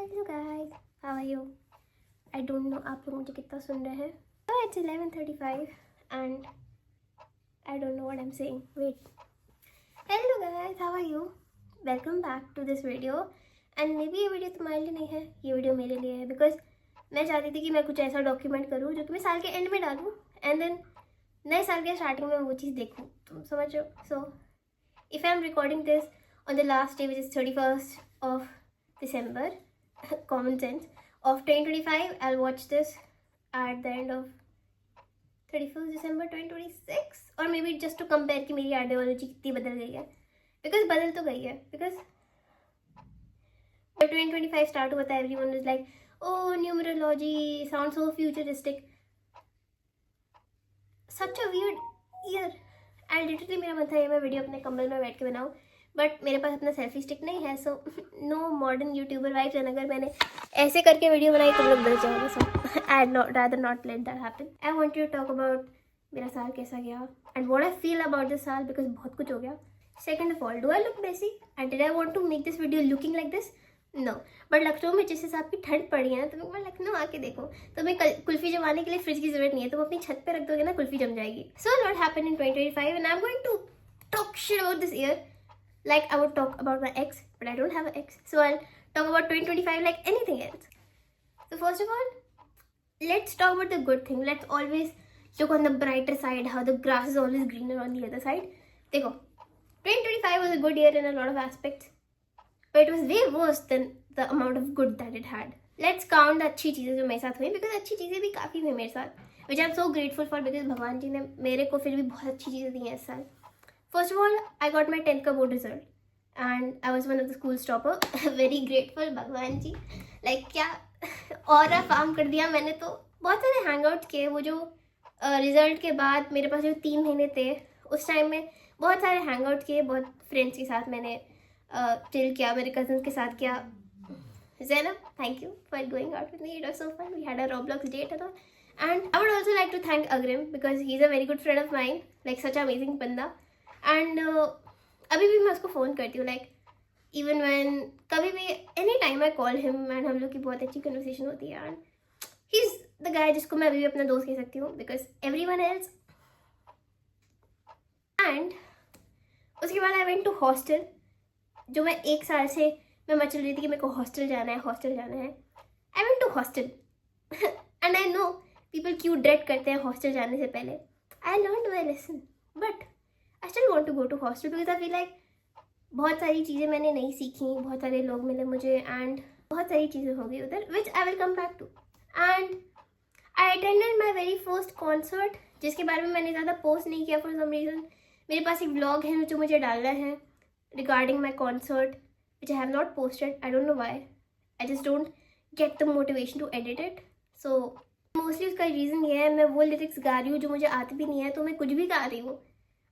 Hello guys, how are you? I don't know आप लोग मुझे कितना सुन रहे हैं. It's 11:35 and I don't know what I am saying. Wait. Hello guys, how are you? Welcome back to this video. And maybe ये video तुम्हारे लिए नहीं है, ये वीडियो मेरे लिए है. बिकॉज मैं चाहती थी कि मैं कुछ ऐसा डॉक्यूमेंट करूँ जो कि मैं साल के एंड में डालूँ एंड देन नए साल के स्टार्टिंग में वो चीज़ देखूँ. तुम समझ रहे हो? So if I am recording this on the last day, which is 31st of December, common sense, of 2025, I'll watch this at the end of 31st December 2026, or maybe just to compare कि मेरी ideology कितनी बदल गई है. Because बदल तो गई है. बिकॉज 2025 स्टार्ट हुआ था, everyone was like, oh, numerology sounds so futuristic. Such a weird year. And literally मेरा मन था ये मैं वीडियो अपने कम्बल में बैठ के बनाऊँ, बट मेरे पास अपना सेल्फी स्टिक नहीं है. So know modern YouTuber vibes. And अगर मैंने ऐसे करके वीडियो बनाई तो लोग डर जाओगे. So I rather not let that happen. I want to talk about मेरा साल कैसा गया and what I feel about this साल, बिकॉज बहुत कुछ हो गया. Second of all, do I look messy and did I want to make this video looking like this? No. But Lucknow में जिस हिसाब की ठंड पड़ी है ना, तुम एक बार लखनऊ आके देखो. तुम्हें कुल्फी जमाने के लिए फ्रिज की जरूरत नहीं है. तुम अपनी छत पे रख दोगे ना, कुल्फी जम जाएगी. So what happened in 2025 and I am going to talk shit about this year. Like I would talk about my ex, but I don't have an ex. So I'll talk about 2025 like anything else. So first of all, let's talk about the good thing. Let's always look on the brighter side, how the grass is always greener on the other side. देखो, 2025 was a good year in a lot of aspects, but it was way worse than the amount of good that it had. Let's count the अच्छी चीज़ें जो मेरे साथ हुई, because अच्छी चीज़ें भी काफ़ी हुई मेरे साथ, which I'm so grateful for, because भगवान जी ने मेरे को फिर भी बहुत अच्छी चीज़ें दी हैं इस साल. First of all, I got my 10th का board result and I was one of the school's topper. Very grateful भगवान जी. Like क्या और फार्म कर दिया मैंने. तो बहुत सारे हैंग आउट किए. वो जो रिजल्ट के बाद मेरे पास जो 3 महीने थे, उस टाइम में बहुत सारे हैंग आउट किए. बहुत फ्रेंड्स के साथ मैंने चिल किया, मेरे कजन के साथ किया. Zainab, thank you for going out with me. It was so fun. We had a Roblox date and all. And I would also like to thank Agrim, because he's a very good friend of mine. Like such an amazing banda. And अभी भी मैं उसको phone करती हूँ. Like even when कभी भी any time I call him and हम लोग की बहुत अच्छी कन्वर्सेशन होती है. And he is the guy जिसको मैं अभी भी अपना दोस्त कह सकती हूँ, because every one else. And उसके बाद आई वेंट टू हॉस्टल, जो मैं 1 साल से मैं मचल रही थी कि मेरे को हॉस्टल जाना है, हॉस्टल जाना है. I went to hostel and I know people क्यों ड्रेड करते हैं हॉस्टल जाने से पहले. I learn my lesson, but I still want to go to hostel because I feel like बहुत सारी चीज़ें मैंने नहीं सीखी, बहुत सारे लोग मिले मुझे एंड बहुत सारी चीज़ें हो गई उधर, which I will come back to. And I attended my very first concert, जिसके बारे में मैंने ज़्यादा पोस्ट नहीं किया for some reason. मेरे पास एक ब्लॉग है जो मुझे डालना है regarding my concert, which I have not posted. I don't know why. I just don't get the motivation to edit it. So mostly उसका रीज़न ये है, मैं वो लिरिक्स गा रही हूँ जो मुझे आती भी नहीं है, तो मैं कुछ भी गा रही हूँ.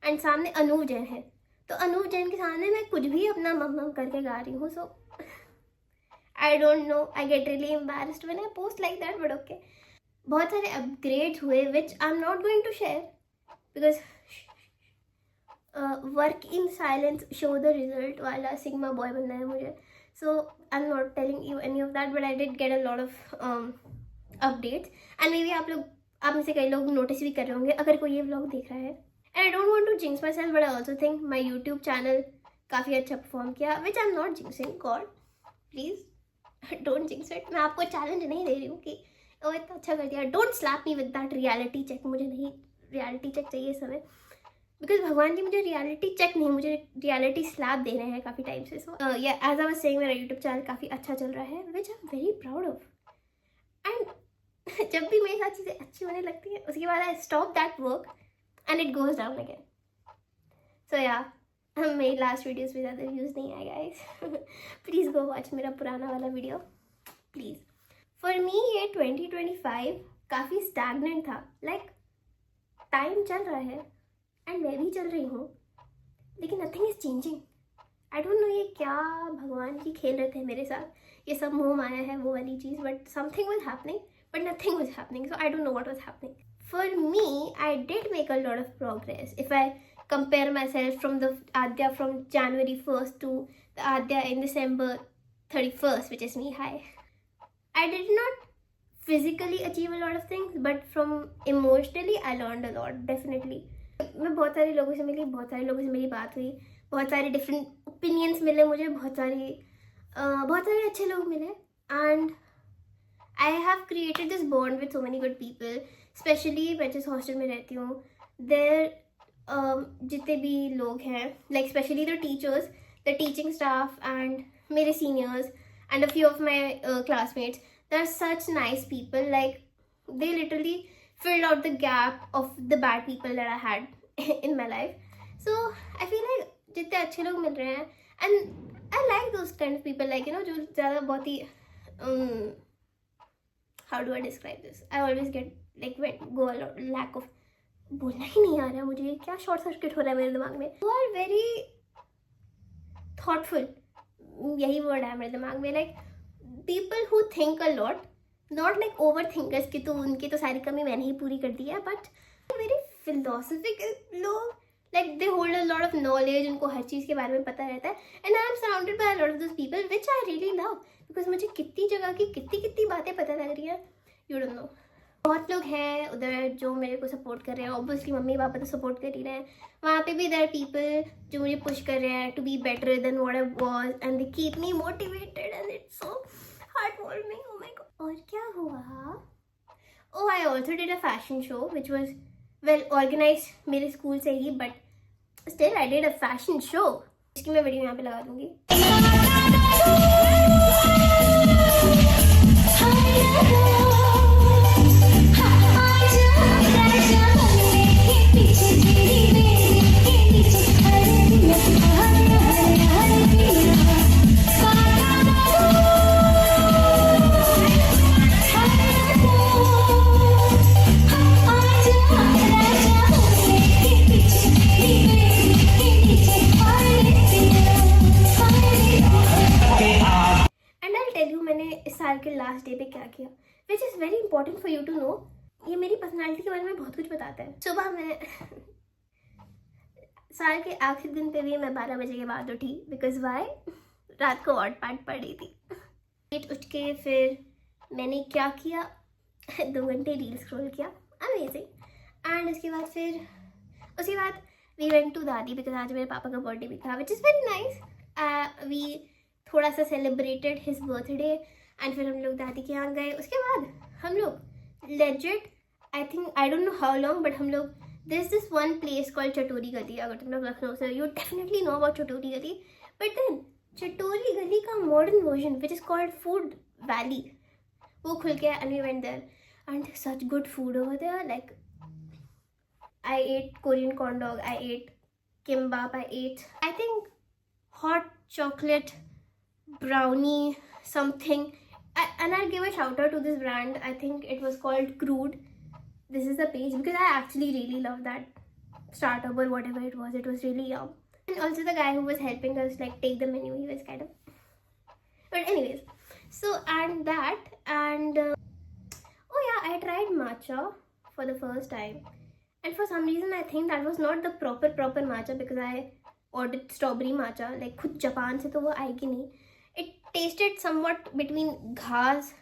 एंड सामने अनूप जैन है, तो अनूप जैन के सामने मैं कुछ भी अपना मम करके गा रही हूँ. So I don't know, I get really embarrassed when I post like that, but okay. बहुत सारे अपग्रेड्स हुए which I am not going to share, because work in silence show the result वाला सिग्मा बॉय बनना है मुझे. So I am not telling you any of that, but I did get a lot of updates. And maybe आप में से कई लोग notice भी कर रहे होंगे अगर कोई ये व्लॉग देख रहा है. And I don't want to jinx myself, but I also think my YouTube channel काफ़ी अच्छा परफॉर्म किया, which I'm not jinxing. God, please don't jinx it. मैं आपको चैलेंज नहीं दे रही हूँ कि वो इतना अच्छा कर दिया. Don't slap me with that reality check. मुझे नहीं reality check चाहिए इस समय, because भगवान जी मुझे reality check नहीं, मुझे reality slap दे रहे हैं काफ़ी टाइम से. So yeah, as I was saying, मेरा YouTube चैनल काफ़ी अच्छा चल रहा है, which I'm very proud of. And जब भी मेरे साथ चीज़ें अच्छी होने लगती है, उसके बाद I stop that work and it goes down again. So yeah, मेरी लास्ट वीडियोस में ज़्यादा व्यूज़ नहीं आए गाइस. प्लीज़ गो वॉच मेरा पुराना वाला वीडियो प्लीज़. फॉर मी ये 2025 काफ़ी स्टैगनेंट था. लाइक टाइम चल रहा है एंड मैं भी चल रही हूँ, लेकिन nothing is changing. I don't no ये क्या भगवान जी खेल रहे थे मेरे साथ, ये सब मोह माया है वो वाली चीज़. But something was happening, but nothing was happening. So I don't know what was happening. For me, I did make a lot of progress. If I compare myself from the Adya from January 1st to the Adya in December 31st, which is me. Hi. I did not physically achieve a lot of things, but from emotionally I learned a lot, definitely. मैं बहुत सारे लोगों से मिली, बहुत सारे लोगों से मेरी बात हुई, बहुत सारे डिफरेंट ओपिनियंस मिले मुझे, बहुत सारे अच्छे लोग मिले, and I have created this bond with so many good people, especially मैं जिस हॉस्टल में रहती हूँ, there जितने भी लोग हैं, like especially the teachers, the teaching staff and मेरे seniors and a few of my classmates, they're such nice people. Like they literally filled out the gap of the bad people that I had in my life. So I feel like जितने अच्छे लोग मिल रहे हैं, and I like those kind of people, like जो ज़्यादा बहुत ही how do I describe this? I always get like go a lot lack of, बोलना ही नहीं आ रहा मुझे, क्या शॉर्ट सर्किट हो रहा है मेरे दिमाग में. Who are very thoughtful, यही वर्ड है मेरे दिमाग में. Like people who think a lot, not like overthinkers कि तो उनकी तो सारी कमी मैंने ही पूरी कर दी है, but very philosophical लोग. Like they hold a lot of knowledge, उनको हर चीज़ के बारे में पता रहता है, and I am surrounded by a lot of those people which I really love, because मुझे कितनी जगह की कितनी बातें पता लग रही है, you don't know. बहुत लोग हैं उधर जो मेरे को सपोर्ट कर रहे हैं, ऑब्वियसली मम्मी पापा तो सपोर्ट कर ही रहे हैं, वहाँ पे भी देयर आर पीपल जो मुझे पुश कर रहे हैं to be better than what I was, and they keep me motivated, and it's so heartwarming. Oh my god. और क्या हुआ? Oh, I also did a fashion show which was well organised मेरे school से ही, but still I did a fashion show, इसकी मैं video यहाँ पे लगा दूंगी. के लास्ट डे पे क्या किया, which is very important for you to know. ये मेरी पर्सनालिटी के बारे में बहुत कुछ बताता है. सुबह मैं साल के आखिरी दिन पे भी मैं 12 बजे के बाद उठी, बिकॉज वाई, रात को वाटपैड पढ़ रही थी. उठ के फिर मैंने क्या किया, 2 घंटे रील स्क्रॉल किया, अमेजिंग. एंड उसके बाद वी वेंट टू दादी, बिकॉज आज मेरे पापा का बर्थडे भी था, which is very nice. We थोड़ा सा सेलिब्रेटेड हिज बर्थडे, एंड फिर हम लोग दादी के यहाँ गए. उसके बाद हम लोग legit, I think, I don't know how long, but हम लोग, there is this one place called Chatori Gali. अगर तुम लोग लखनऊ से, you definitely know about Chatori Gali, but then Chatori Gali का modern version which is called food valley, वो खुल गया, and we went there, and such good food over there. Like I ate Korean corn dog, I ate kimbap, I ate, I think, hot chocolate brownie something, and I'll give a shout out to this brand. I think it was called Crude. This is the page, because I actually really love that startup or whatever it was. It was really yum. And also the guy who was helping us like take the menu, he was kind of, but anyways, so and that, and oh yeah, I tried matcha for the first time. And for some reason, I think that was not the proper matcha, because I ordered strawberry matcha. Like खुद Japan से तो वो आएगी नहीं. It tasted somewhat between घास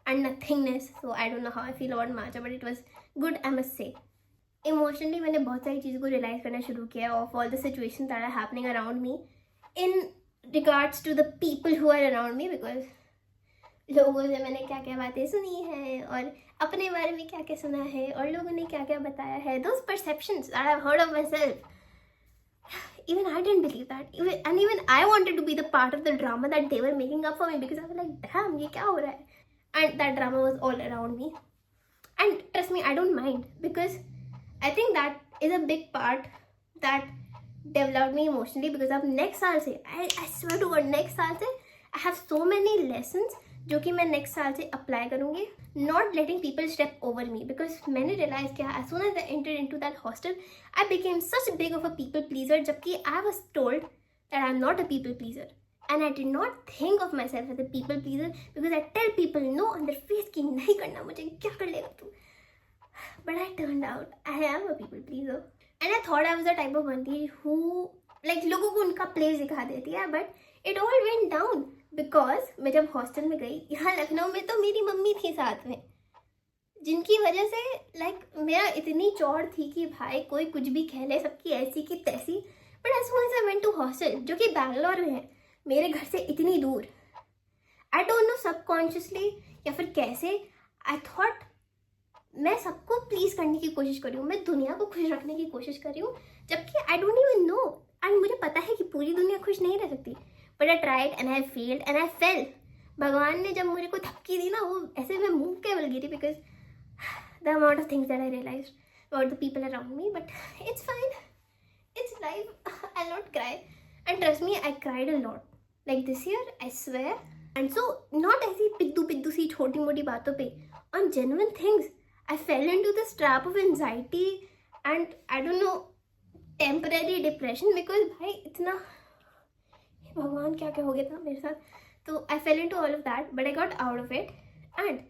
and nothingness. So I don't know how I feel about matcha, but it was good, I must say. Emotionally, मैंने बहुत सारी चीज़ों को realize करना शुरू किया of all the situations that are happening around me in regards to the people who are around me, because लोगों से मैंने क्या क्या बातें सुनी हैं, और अपने बारे में क्या क्या सुना है, और लोगों ने क्या क्या बताया है. Those perceptions that I've heard of myself, even I didn't believe that, even I wanted to be the part of the drama that they were making up for me, because I was like, damn, ये क्या हो रहा है. And that drama was all around me, and trust me, I don't mind, because I think that is a big part that developed me emotionally. because अब next साल से, I swear to God, next साल से I have so many lessons जो कि मैं next साल से अप्लाई करूँगी. Not letting people step over me, because मैंने रियलाइज किया as soon as I entered into that hostel, I became such big of a people pleaser, जबकि I was told that I am not a people pleaser, and I did not think of myself as a people pleaser, because I tell people no on their face कि नहीं करना मुझे, क्या कर लेगा तू. But I turned out I am a people pleaser, and I thought I was a type of बंदी who like लोगों को उनका प्लेस दिखा देती है, but it all went down because मैं जब हॉस्टल में गई, यहाँ लखनऊ में तो मेरी मम्मी थी साथ में, जिनकी वजह से लाइक मेरा इतनी चौड़ थी कि भाई कोई कुछ भी कह ले, सबकी ऐसी की तैसी। But as soon as I went to hostel, जो कि बैंगलोर में है, मेरे घर से इतनी दूर, आई डोंट नो सबकॉन्शियसली या फिर कैसे, आई थॉट मैं सबको प्लीज करने की कोशिश कर रही हूँ, मैं दुनिया को खुश रखने की कोशिश कर रही हूँ, जबकि I don't even know, and मुझे पता है कि पूरी दुनिया खुश नहीं रह सकती। But I tried and I failed and I fail. भगवान ने जब मुझे को धक्की दी ना, वो ऐसे मैं मुंह के बल गिरी, because the amount of things that I realized about the people around me. But it's fine, it's life. I'll not cry, and trust me, I cried a lot like this year, I swear. And so not ऐसी पिद्दू पिद्दू सी छोटी मोटी बातों पे, on genuine things I fell into this trap of anxiety and I don't know, temporary depression, because भाई इतना भगवान क्या क्या हो गया था मेरे साथ। तो I fell into all of that, but I got out of it, and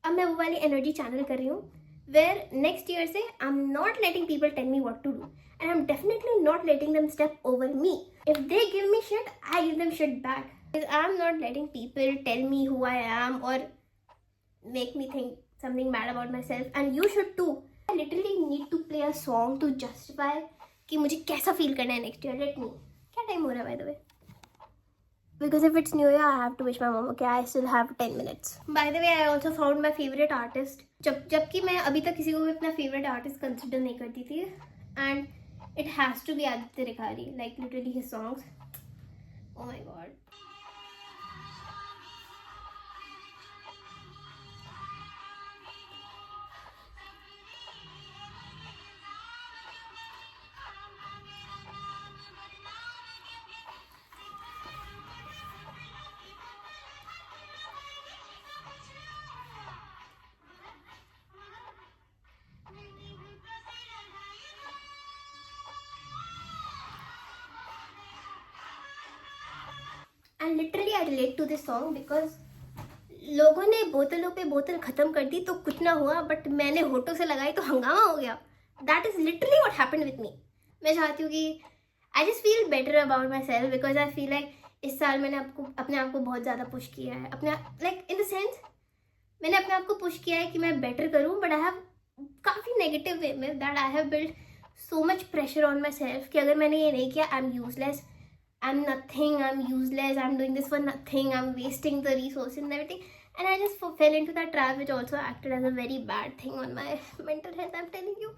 अब मैं वो वाली एनर्जी चैनल कर रही हूँ वेयर नेक्स्ट ईयर से I am not letting people tell me what to do, and I am definitely not letting them step over me. If they give me shit, I give them shit back. I am not letting people tell me who I am और make me think something bad about myself, and you should too. I literally need to play a song to justify कि मुझे कैसा feel करना है next year. Let me, क्या time हो रहा है by the way? Because if it's New Year, I have to wish my mom. Okay, I still have 10 minutes. By the way, I also found my favorite artist. जबकि मैं अभी तक किसी को भी अपना favorite artist consider नहीं करती थी, and it has to be Aditya Rikhari. Like literally his songs. Oh my god. And literally I relate to this song because लोगों ने बोतलों पे बोतल खत्म कर दी तो कुछ ना हुआ, बट मैंने होठों से लगाई तो हंगामा हो गया। That is literally what happened with me. मैं चाहती हूँ कि I just feel better about my self, because I feel like इस साल मैंने अपने आप को बहुत ज़्यादा पुश किया है। अपने लाइक इन द सेंस मैंने अपने आप को पुश किया है कि मैं बेटर करूँ, बट आई हैव काफ़ी नेगेटिव वे में that I have build so much pressure on my self कि अगर मैंने ये नहीं किया, I am useless, I'm nothing, I'm useless, I'm doing this for nothing, I'm wasting the resources and everything. And I just fell into that trap, which also acted as a very bad thing on my mental health. I'm telling you,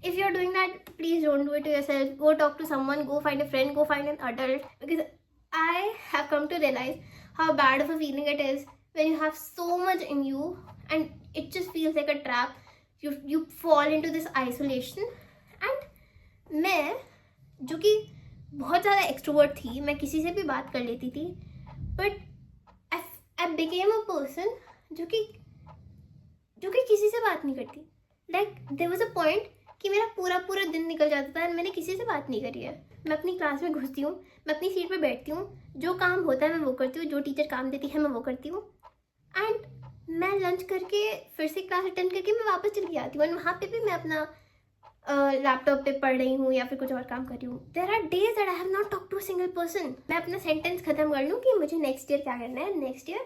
if you're doing that, please don't do it to yourself. Go talk to someone, go find a friend, go find an adult. Because I have come to realize how bad of a feeling it is when you have so much in you and it just feels like a trap. You fall into this isolation. And मैं जो कि बहुत ज़्यादा extrovert थी, मैं किसी से भी बात कर लेती थी, but I became a person जो कि किसी से बात नहीं करती। Like there was a point कि मेरा पूरा दिन निकल जाता था और मैंने किसी से बात नहीं करी है। मैं अपनी क्लास में घुसती हूँ, मैं अपनी सीट पर बैठती हूँ, जो काम होता है मैं वो करती हूँ, जो टीचर काम देती है मैं वो करती हूँ, एंड मैं लंच करके फिर से क्लास अटेंड करके मैं वापस चली आती हूँ। वहाँ पे भी मैं अपना लैपटॉप पे पढ़ रही हूँ या फिर कुछ और काम कर रही हूँ। There are days that I have not talk to a single person. मैं अपना सेंटेंस खत्म कर लूँ कि मुझे नेक्स्ट ईयर क्या करना है। Next year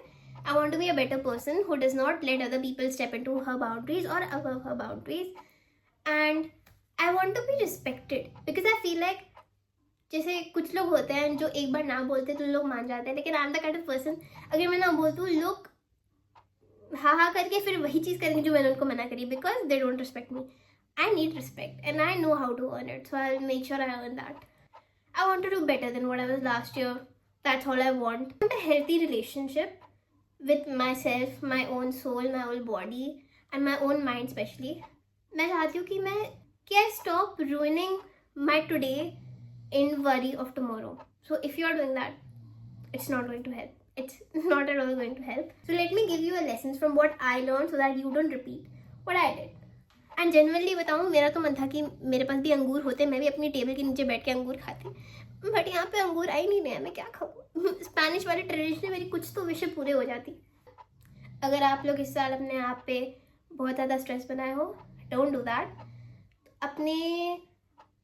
I want to be a better person who does not let other people step into her boundaries और above her boundaries, and I want to be respected, because I feel like जैसे कुछ लोग होते हैं जो एक बार ना बोलते तो लोग मान जाते हैं, लेकिन I am the kind of person अगर मैं ना बोलती हूँ लोग हाँ करके फिर वही चीज़ करेंगे जो मैंने उनको मना करी, because they don't respect me. I need respect and I know how to earn it, so I'll make sure I earn that. I want to do better than what I was last year. That's all I want. I want a healthy relationship with myself, my own soul, my own body and my own mind especially. मैं चाहती हूँ कि I stop ruining my today in worry of tomorrow. So if you are doing that, it's not going to help. It's not at all going to help. So let me give you a lessons from what I learned so that you don't repeat what I did. And genuinely बताऊँ, मेरा तो मन था कि मेरे पास भी अंगूर होते, मैं भी अपनी टेबल के नीचे बैठ के अंगूर खाती, बट यहाँ पे अंगूर आ ही नहीं रहे, मैं क्या खाऊँ। स्पेनिश वाले ट्रेडिशन में मेरी कुछ तो विशें पूरे हो जाती। अगर आप लोग इस साल अपने आप पे बहुत ज़्यादा स्ट्रेस बनाए हो, डोंट डू दैट। अपने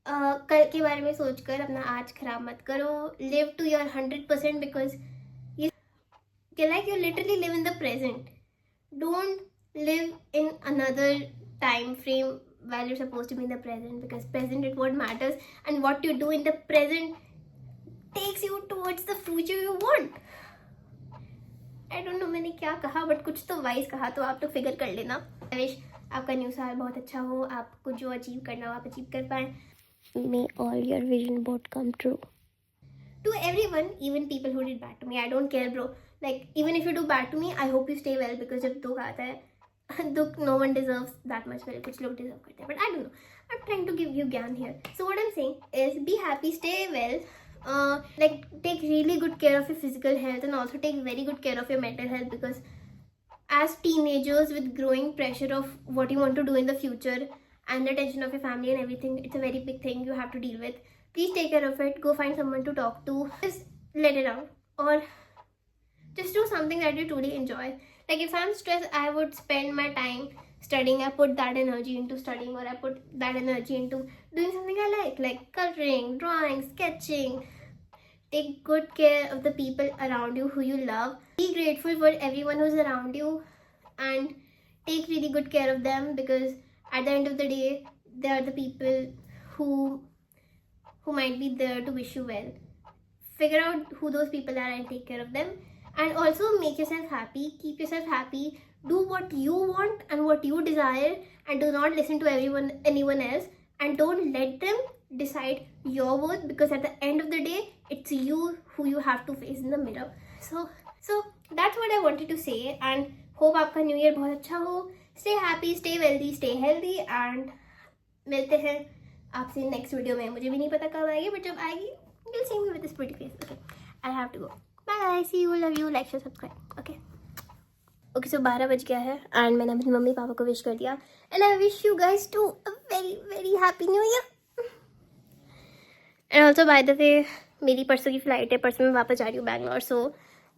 कल के बारे में सोचकर अपना आज खराब मत करो। लिव टू योर 100%, बिकॉज ये like you literally live in the present. Don't live in another time frame while you're supposed to be in the present, because present is what matters, and what you do in the present takes you towards the future you want. I don't know मैंने क्या कहा, but कुछ तो wise कहा, तो आप तो figure कर लेना. I wish आपका न्यू साल बहुत अच्छा हो, आपको जो अचीव करना हो आप अचीव कर पाएं. May all your vision board come true. To everyone, even people who did bad to me, I don't care, bro. Like, even if you do bad to me, I hope you stay well, because जब दुख आता है, दुख no one deserves that much. well, कुछ लोग deserve करते हैं, but I don't know. I'm trying to give you ज्ञान here. So what I'm saying is, be happy, stay well. Like, take really good care of your physical health, and also take very good care of your mental health, because as teenagers with growing pressure of what you want to do in the future and the tension of your family and everything, it's a very big thing you have to deal with. Please take care of it. Go find someone to talk to. Just let it out, or just do something that you truly enjoy. Like, if I'm stressed, I would spend my time studying. I put that energy into studying, or I put that energy into doing something I like coloring, drawing, sketching. Take good care of the people around you who you love. Be grateful for everyone who's around you, and take really good care of them, because at the end of the day, they are the people who might be there to wish you well. Figure out who those people are and take care of them. And also make yourself happy. Keep yourself happy. Do what you want and what you desire, and do not listen to anyone else, and don't let them decide your worth, because at the end of the day, it's you who you have to face in the mirror. So that's what I wanted to say, and hope आपका new year बहुत अच्छा हो. Stay happy, stay wealthy, stay healthy, and मिलते हैं आपसे next video में. मुझे भी नहीं पता कब आएगी, बट जब आएगी you'll see me with this pretty face. Okay, I have to go. Bye, see you, love you, like, share, subscribe. Okay, so 12 बज गया है, and मैंने अपनी मम्मी पापा को विश कर दिया, and I wish you guys too a very very happy new year. And also, by the way, मेरी परसों की फ्लाइट है, परसों मैं वापस जा रही हूँ बैंगलोर. सो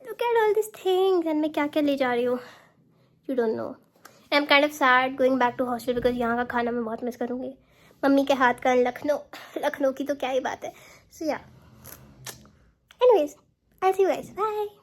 look at all these things, and मैं क्या क्या ले जा रही हूँ, you don't know. And I'm kind of sad going back to hostel, because यहाँ का खाना मैं बहुत मिस करूँगी. मम्मी के हाथ का लखनऊ की तो क्या ही बात है. So yeah. Anyways, I'll see you guys. Bye.